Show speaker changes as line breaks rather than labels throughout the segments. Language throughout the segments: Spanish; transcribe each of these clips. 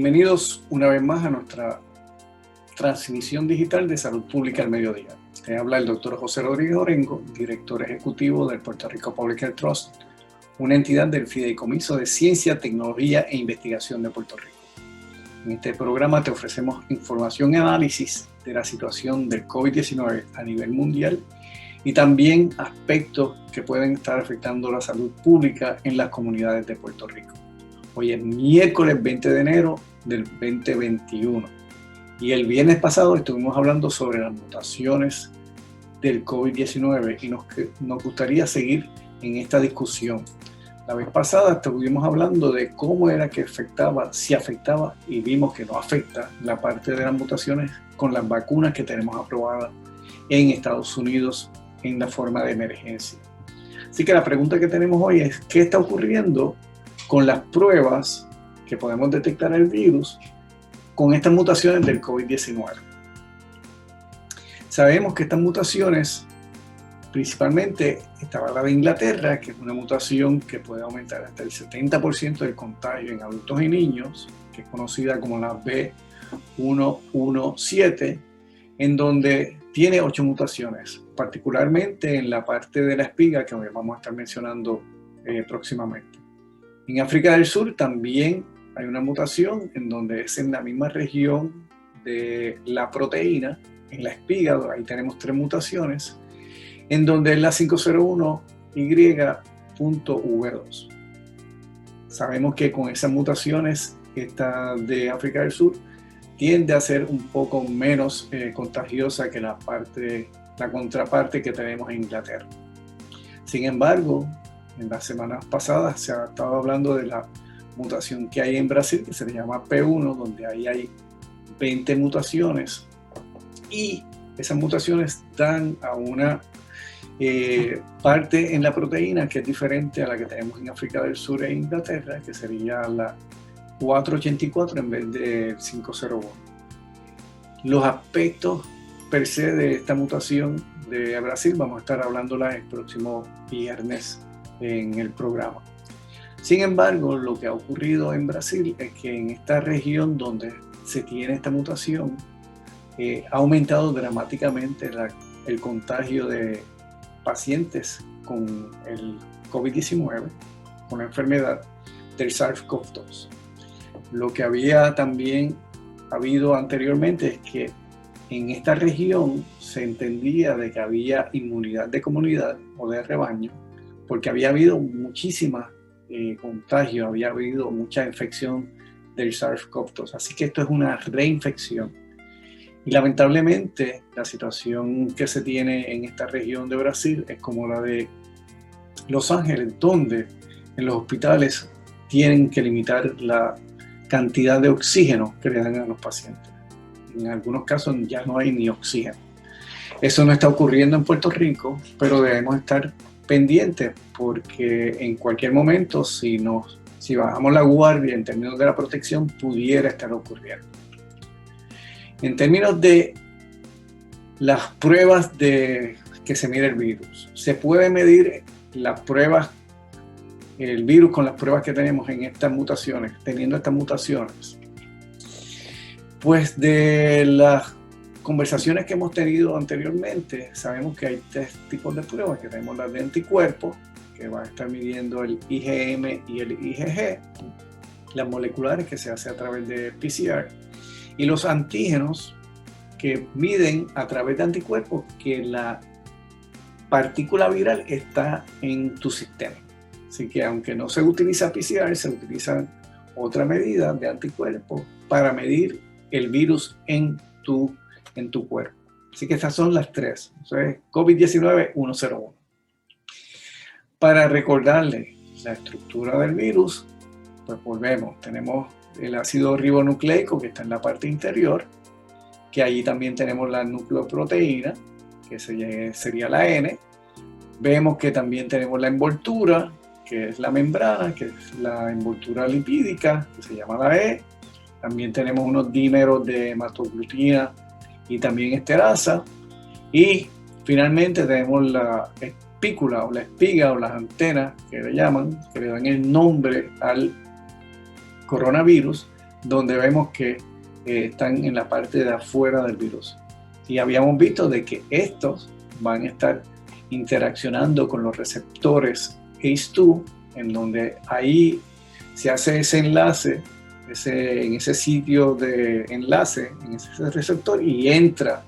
Bienvenidos una vez más a nuestra transmisión digital de Salud Pública al Mediodía. Te habla el Dr. José Rodríguez Orengo, director ejecutivo del Puerto Rico Public Health Trust, una entidad del Fideicomiso de Ciencia, Tecnología e Investigación de Puerto Rico. En este programa te ofrecemos información y análisis de la situación del COVID-19 a nivel mundial y también aspectos que pueden estar afectando la salud pública en las comunidades de Puerto Rico. Hoy es miércoles 20 de enero del 2021 y el viernes pasado estuvimos hablando sobre las mutaciones del COVID-19 y nos gustaría seguir en esta discusión. La vez pasada estuvimos hablando de cómo era que afectaba, si afectaba, y vimos que no afecta la parte de las mutaciones con las vacunas que tenemos aprobadas en Estados Unidos en la forma de emergencia. Así que la pregunta que tenemos hoy es, ¿qué está ocurriendo con las pruebas que podemos detectar el virus con estas mutaciones del COVID-19? Sabemos que estas mutaciones, principalmente estaba la de Inglaterra, que es una mutación que puede aumentar hasta el 70% del contagio en adultos y niños, que es conocida como la B117, en donde tiene 8 mutaciones, particularmente en la parte de la espiga que hoy vamos a estar mencionando próximamente. En África del Sur también hay una mutación en donde es en la misma región de la proteína, en la espiga, ahí tenemos 3 mutaciones, en donde es la 501Y.V2. Sabemos que con esas mutaciones, esta de África del Sur tiende a ser un poco menos contagiosa que la contraparte que tenemos en Inglaterra. Sin embargo, en las semanas pasadas se ha estado hablando de la mutación que hay en Brasil, que se le llama P1, donde ahí hay 20 mutaciones y esas mutaciones dan a una parte en la proteína que es diferente a la que tenemos en África del Sur e Inglaterra, que sería la 484 en vez de 501. Los aspectos per se de esta mutación de Brasil vamos a estar hablándola el próximo viernes en el programa. Sin embargo, lo que ha ocurrido en Brasil es que en esta región donde se tiene esta mutación ha aumentado dramáticamente el contagio de pacientes con el COVID-19, con la enfermedad del SARS-CoV-2. Lo que había también habido anteriormente es que en esta región se entendía de que había inmunidad de comunidad o de rebaño, porque había habido muchísima contagio, había habido mucha infección del SARS-CoV-2. Así que esto es una reinfección. Y lamentablemente la situación que se tiene en esta región de Brasil es como la de Los Ángeles, donde en los hospitales tienen que limitar la cantidad de oxígeno que le dan a los pacientes. En algunos casos ya no hay ni oxígeno. Eso no está ocurriendo en Puerto Rico, pero debemos estar pendientes porque en cualquier momento, si bajamos la guardia en términos de la protección, pudiera estar ocurriendo. En términos de las pruebas que se mide el virus, se puede medir el virus con las pruebas que tenemos en estas mutaciones, teniendo estas mutaciones. Pues de las conversaciones que hemos tenido anteriormente, sabemos que hay 3 tipos de pruebas, que tenemos las de anticuerpos, que van a estar midiendo el IgM y el IgG, las moleculares que se hace a través de PCR, y los antígenos que miden a través de anticuerpos que la partícula viral está en tu sistema. Así que aunque no se utiliza PCR, se utiliza otra medida de anticuerpos para medir el virus en tu cuerpo. Así que estas son las 3. Entonces, COVID-19 101. Para recordarle la estructura del virus, pues volvemos. Tenemos el ácido ribonucleico que está en la parte interior, que allí también tenemos la nucleoproteína, que sería la N. Vemos que también tenemos la envoltura, que es la membrana, que es la envoltura lipídica, que se llama la E. También tenemos unos dímeros de hematoglutina y también esterasa. Y finalmente tenemos la espícula o la espiga o las antenas que le llaman, que le dan el nombre al coronavirus, donde vemos que están en la parte de afuera del virus. Y habíamos visto de que estos van a estar interaccionando con los receptores ACE2, en donde ahí se hace ese enlace, en ese sitio de enlace, en ese receptor, y entra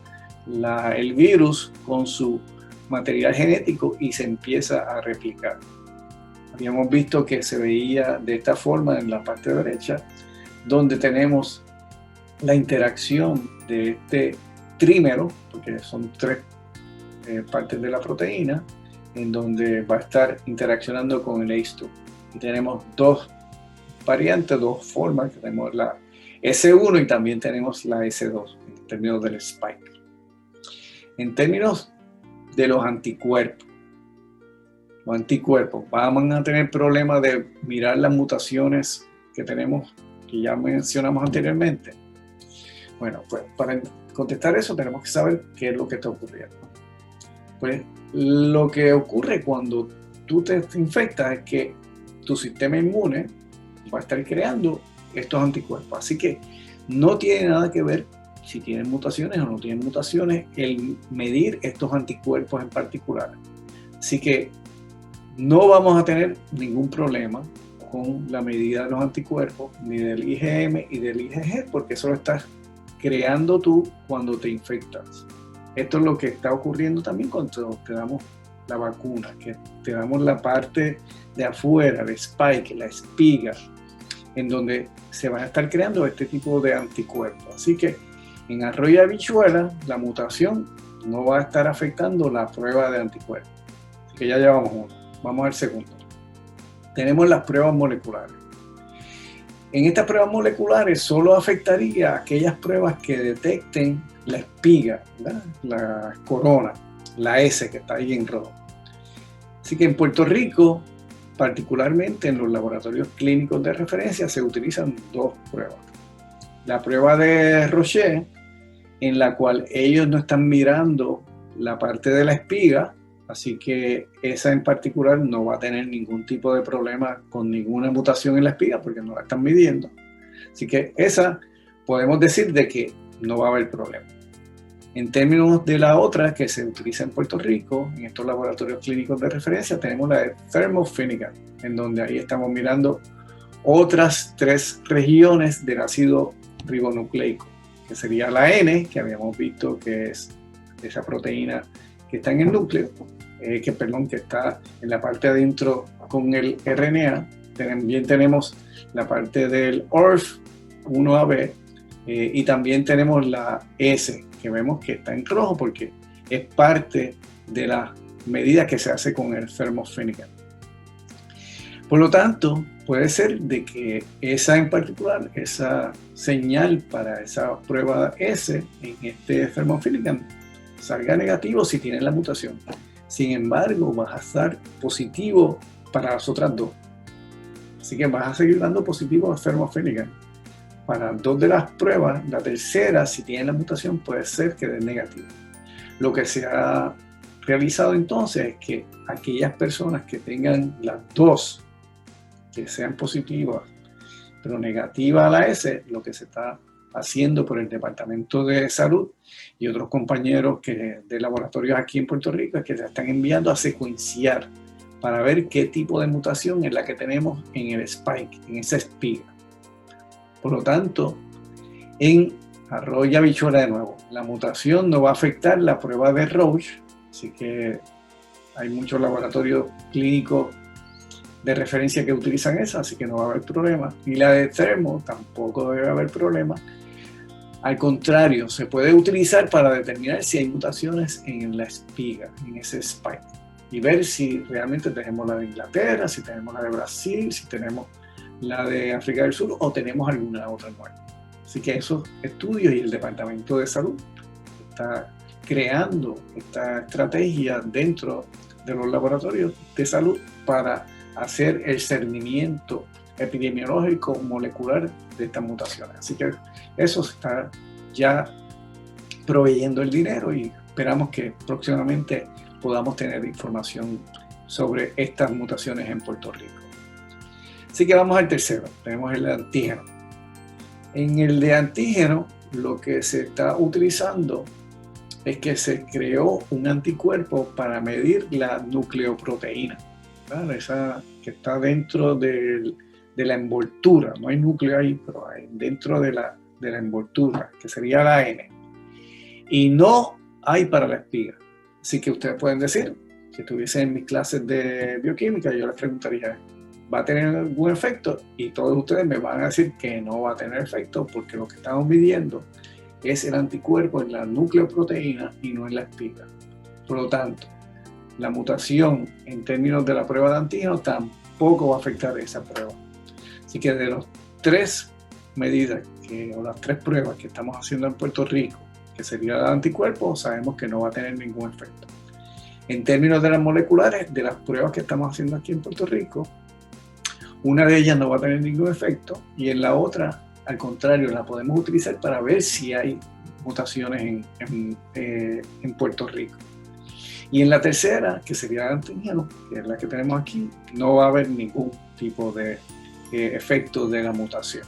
el virus con su material genético y se empieza a replicar. Habíamos visto que se veía de esta forma en la parte derecha, donde tenemos la interacción de este trímero, porque son 3 partes de la proteína, en donde va a estar interaccionando con el ACE2. Y tenemos 2 variantes, 2 formas, tenemos la S1 y también tenemos la S2, en términos del spike. En términos de los anticuerpos, vamos a tener problemas de mirar las mutaciones que tenemos, que ya mencionamos anteriormente. Bueno, pues para contestar eso tenemos que saber qué es lo que está ocurriendo. Pues lo que ocurre cuando tú te infectas es que tu sistema inmune va a estar creando estos anticuerpos. Así que no tiene nada que ver si tienen mutaciones o no tienen mutaciones el medir estos anticuerpos en particular. Así que no vamos a tener ningún problema con la medida de los anticuerpos, ni del IgM y del IgG, porque eso lo estás creando tú cuando te infectas. Esto es lo que está ocurriendo también cuando te damos la vacuna, que te damos la parte de afuera, el spike, la espiga, en donde se van a estar creando este tipo de anticuerpos. Así que en arroz y habichuela, la mutación no va a estar afectando la prueba de anticuerpos. Así que ya llevamos uno. Vamos al segundo. Tenemos las pruebas moleculares. En estas pruebas moleculares solo afectaría aquellas pruebas que detecten la espiga, ¿verdad? La corona, la S que está ahí en rojo. Así que en Puerto Rico, particularmente en los laboratorios clínicos de referencia, se utilizan 2 pruebas. La prueba de Roche, en la cual ellos no están mirando la parte de la espiga, así que esa en particular no va a tener ningún tipo de problema con ninguna mutación en la espiga porque no la están midiendo. Así que esa podemos decir de que no va a haber problema. En términos de la otra que se utiliza en Puerto Rico, en estos laboratorios clínicos de referencia, tenemos la de Thermo Fisher, en donde ahí estamos mirando otras 3 regiones del ácido ribonucleico, que sería la N, que habíamos visto que es esa proteína que está en el núcleo, que está en la parte adentro con el RNA. También tenemos la parte del ORF1AB y también tenemos la S, que vemos que está en rojo porque es parte de la medida que se hace con el Thermo Fisher. Por lo tanto, puede ser de que esa en particular, esa señal para esa prueba S en este Thermo Fisher salga negativo si tiene la mutación. Sin embargo, vas a estar positivo para las otras 2. Así que vas a seguir dando positivo a Thermo Fisher. Para 2 de las pruebas, la tercera, si tiene la mutación, puede ser que dé negativo. Lo que se ha realizado entonces es que aquellas personas que tengan las 2, que sean positivas, pero negativas a la S, lo que se está haciendo por el Departamento de Salud y otros compañeros de laboratorios aquí en Puerto Rico es que se están enviando a secuenciar para ver qué tipo de mutación es la que tenemos en el spike, en esa espiga. Por lo tanto, en arroz y habichuela de nuevo, la mutación no va a afectar la prueba de Roche, así que hay muchos laboratorios clínicos de referencia que utilizan esa, así que no va a haber problema. Y la de Thermo tampoco debe haber problema. Al contrario, se puede utilizar para determinar si hay mutaciones en la espiga, en ese spike, y ver si realmente tenemos la de Inglaterra, si tenemos la de Brasil, si tenemos la de África del Sur o tenemos alguna otra nueva. Así que esos estudios y el Departamento de Salud está creando esta estrategia dentro de los laboratorios de salud para hacer el cernimiento epidemiológico molecular de estas mutaciones. Así que eso está ya proveyendo el dinero y esperamos que próximamente podamos tener información sobre estas mutaciones en Puerto Rico. Así que vamos al tercero, tenemos el antígeno. En el de antígeno, lo que se está utilizando es que se creó un anticuerpo para medir la nucleoproteína, ¿verdad? Esa que está dentro de la envoltura. No hay núcleo ahí, pero hay dentro de la envoltura, que sería la N. Y no hay para la espiga. Así que ustedes pueden decir, si estuviesen en mis clases de bioquímica, yo les preguntaría, ¿va a tener algún efecto? Y todos ustedes me van a decir que no va a tener efecto porque lo que estamos midiendo es el anticuerpo en la nucleoproteína y no en la espiga. Por lo tanto, la mutación en términos de la prueba de antígeno tampoco va a afectar esa prueba. Así que de las 3 medidas o las 3 pruebas que estamos haciendo en Puerto Rico, que sería el anticuerpo, sabemos que no va a tener ningún efecto. En términos de las moleculares, de las pruebas que estamos haciendo aquí en Puerto Rico, una de ellas no va a tener ningún efecto y en la otra, al contrario, la podemos utilizar para ver si hay mutaciones en Puerto Rico. Y en la tercera, que sería el antígeno, que es la que tenemos aquí, no va a haber ningún tipo de efecto de la mutación.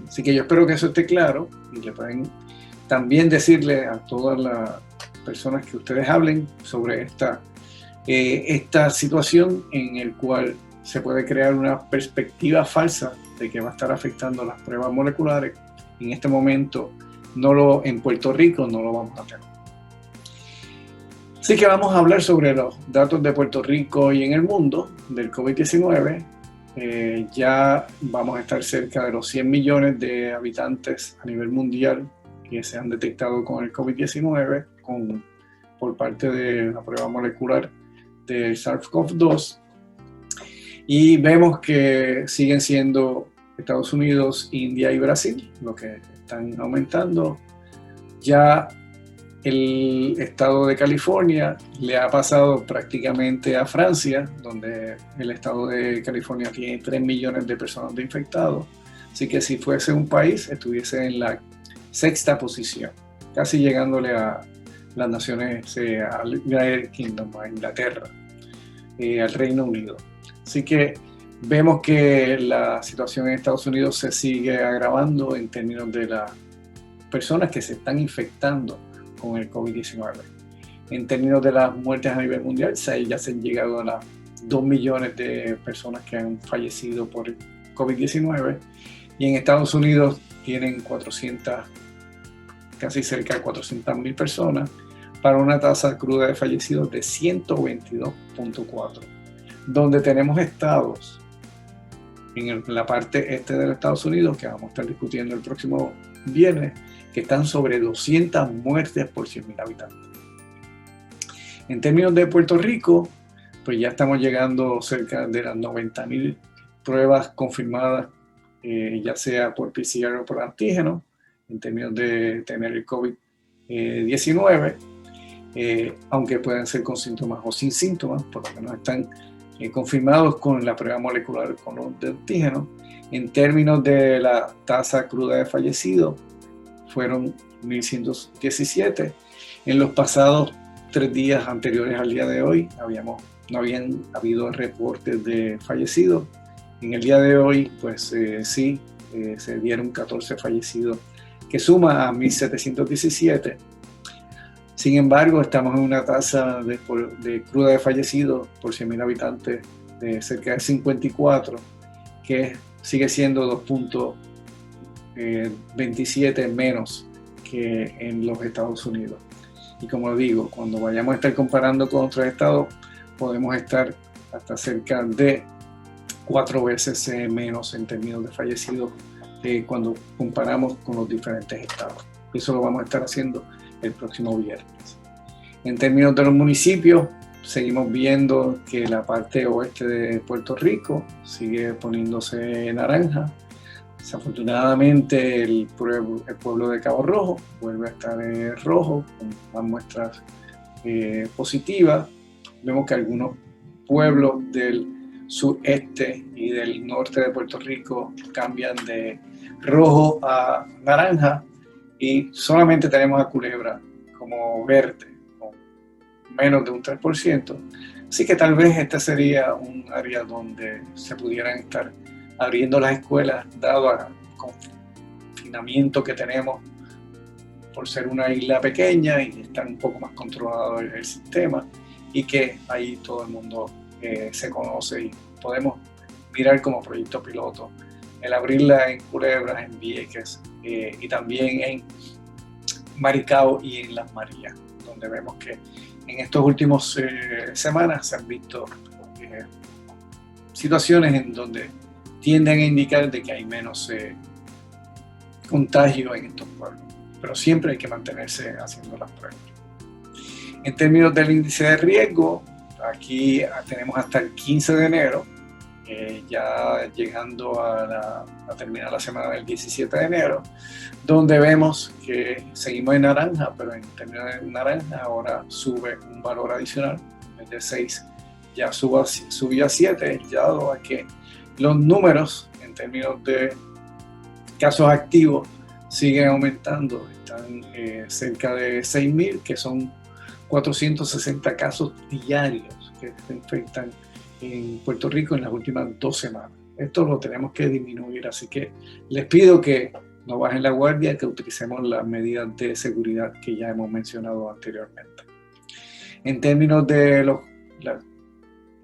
Así que yo espero que eso esté claro y le pueden también decirle a todas las personas que ustedes hablen sobre esta situación en el cual se puede crear una perspectiva falsa de que va a estar afectando las pruebas moleculares. En este momento, en Puerto Rico no lo vamos a tener. Así que vamos a hablar sobre los datos de Puerto Rico y en el mundo del COVID-19. Ya vamos a estar cerca de los 100 millones de habitantes a nivel mundial que se han detectado con el COVID-19 por parte de la prueba molecular del SARS-CoV-2. Y vemos que siguen siendo Estados Unidos, India y Brasil los que están aumentando. Ya el estado de California le ha pasado prácticamente a Francia, donde el estado de California tiene 3 millones de personas infectados. Así que si fuese un país, estuviese en la 6ª posición, casi llegándole a las naciones, al United Kingdom, a Inglaterra, al Reino Unido. Así que vemos que la situación en Estados Unidos se sigue agravando en términos de las personas que se están infectando con el COVID-19. En términos de las muertes a nivel mundial, ya se han llegado a las 2 millones de personas que han fallecido por el COVID-19 y en Estados Unidos tienen casi cerca de 400,000 personas para una tasa cruda de fallecidos de 122.4, donde tenemos estados en la parte este de los Estados Unidos, que vamos a estar discutiendo el próximo viernes, que están sobre 200 muertes por 100,000 habitantes. En términos de Puerto Rico, pues ya estamos llegando cerca de las 90,000 pruebas confirmadas, ya sea por PCR o por antígeno, en términos de tener el COVID-19, aunque pueden ser con síntomas o sin síntomas, por lo menos están confirmados con la prueba molecular con los de antígeno. En términos de la tasa cruda de fallecidos, fueron 1.117. En los pasados 3 días anteriores al día de hoy no habían habido reportes de fallecidos. En el día de hoy, pues sí, se dieron 14 fallecidos, que suma a 1.717. Sin embargo, estamos en una tasa de cruda de fallecidos por 100,000 habitantes de cerca de 54, que sigue siendo 2.27 menos que en los Estados Unidos. Y como digo, cuando vayamos a estar comparando con otros estados, podemos estar hasta cerca de 4 veces menos en términos de fallecidos cuando comparamos con los diferentes estados. Eso lo vamos a estar haciendo el próximo viernes. En términos de los municipios, seguimos viendo que la parte oeste de Puerto Rico sigue poniéndose naranja. Desafortunadamente el pueblo de Cabo Rojo vuelve a estar rojo, con más muestras positivas. Vemos que algunos pueblos del sureste y del norte de Puerto Rico cambian de rojo a naranja y solamente tenemos a Culebra como verde, con menos de un 3%. Así que tal vez esta sería un área donde se pudieran estar abriendo las escuelas, dado a hacinamiento que tenemos por ser una isla pequeña y estar un poco más controlado el sistema, y que ahí todo el mundo se conoce y podemos mirar como proyecto piloto el abrirla en Culebras, en Vieques y también en Maricao y en Las Marías, donde vemos que en estos últimos semanas se han visto situaciones en donde tienden a indicar de que hay menos contagio en estos pueblos, pero siempre hay que mantenerse haciendo las pruebas. En términos del índice de riesgo, aquí tenemos hasta el 15 de enero, ya llegando a terminar la semana del 17 de enero, donde vemos que seguimos en naranja, pero en términos de naranja ahora sube un valor adicional, en vez de 6 ya subió a 7, ya dado a que los números en términos de casos activos siguen aumentando, están cerca de 6.000, que son 460 casos diarios que se infectan en Puerto Rico en las últimas 2 semanas. Esto lo tenemos que disminuir, así que les pido que no bajen la guardia, que utilicemos las medidas de seguridad que ya hemos mencionado anteriormente. En términos de los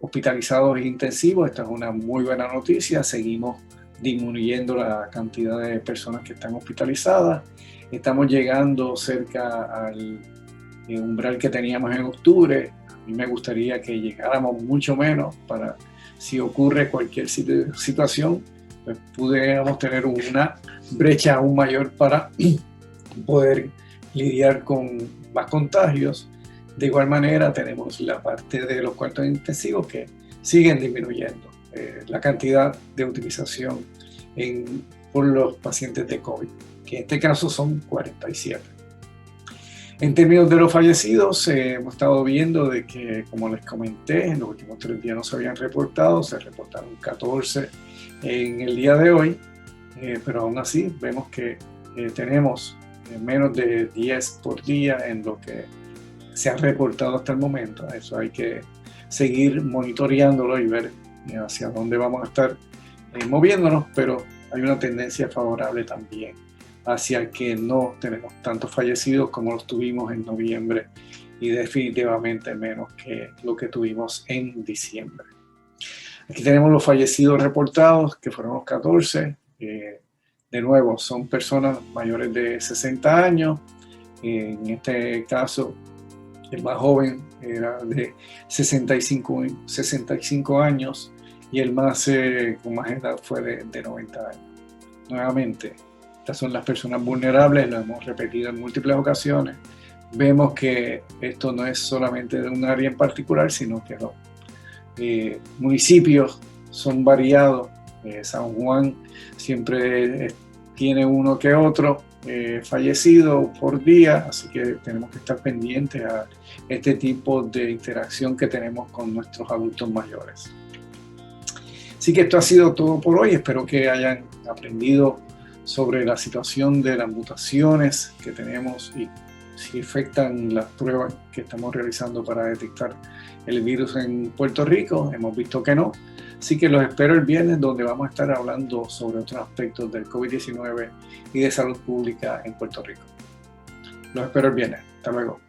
hospitalizados e intensivos, esta es una muy buena noticia. Seguimos disminuyendo la cantidad de personas que están hospitalizadas. Estamos llegando cerca al umbral que teníamos en octubre. A mí me gustaría que llegáramos mucho menos para, si ocurre cualquier situación, pues pudiéramos tener una brecha aún mayor para poder lidiar con más contagios. De igual manera, tenemos la parte de los cuartos intensivos que siguen disminuyendo la cantidad de utilización por los pacientes de COVID, que en este caso son 47. En términos de los fallecidos, hemos estado viendo de que, como les comenté, en los últimos 3 días no se habían reportado, se reportaron 14 en el día de hoy, pero aún así vemos que tenemos menos de 10 por día en lo que se ha reportado hasta el momento. Eso hay que seguir monitoreándolo y ver hacia dónde vamos a estar moviéndonos, pero hay una tendencia favorable también hacia que no tenemos tantos fallecidos como los tuvimos en noviembre y definitivamente menos que lo que tuvimos en diciembre. Aquí tenemos los fallecidos reportados, que fueron los 14. De nuevo, son personas mayores de 60 años. En este caso, el más joven era de 65 años y el más con más edad fue de 90 años. Nuevamente, estas son las personas vulnerables, lo hemos repetido en múltiples ocasiones. Vemos que esto no es solamente de un área en particular, sino que los municipios son variados. San Juan siempre tiene uno que otro fallecido por día, así que tenemos que estar pendientes a este tipo de interacción que tenemos con nuestros adultos mayores. Así que esto ha sido todo por hoy. Espero que hayan aprendido sobre la situación de las mutaciones que tenemos y si afectan las pruebas que estamos realizando para detectar el virus en Puerto Rico. Hemos visto que no. Así que los espero el viernes, donde vamos a estar hablando sobre otros aspectos del COVID-19 y de salud pública en Puerto Rico. Los espero el viernes. Hasta luego.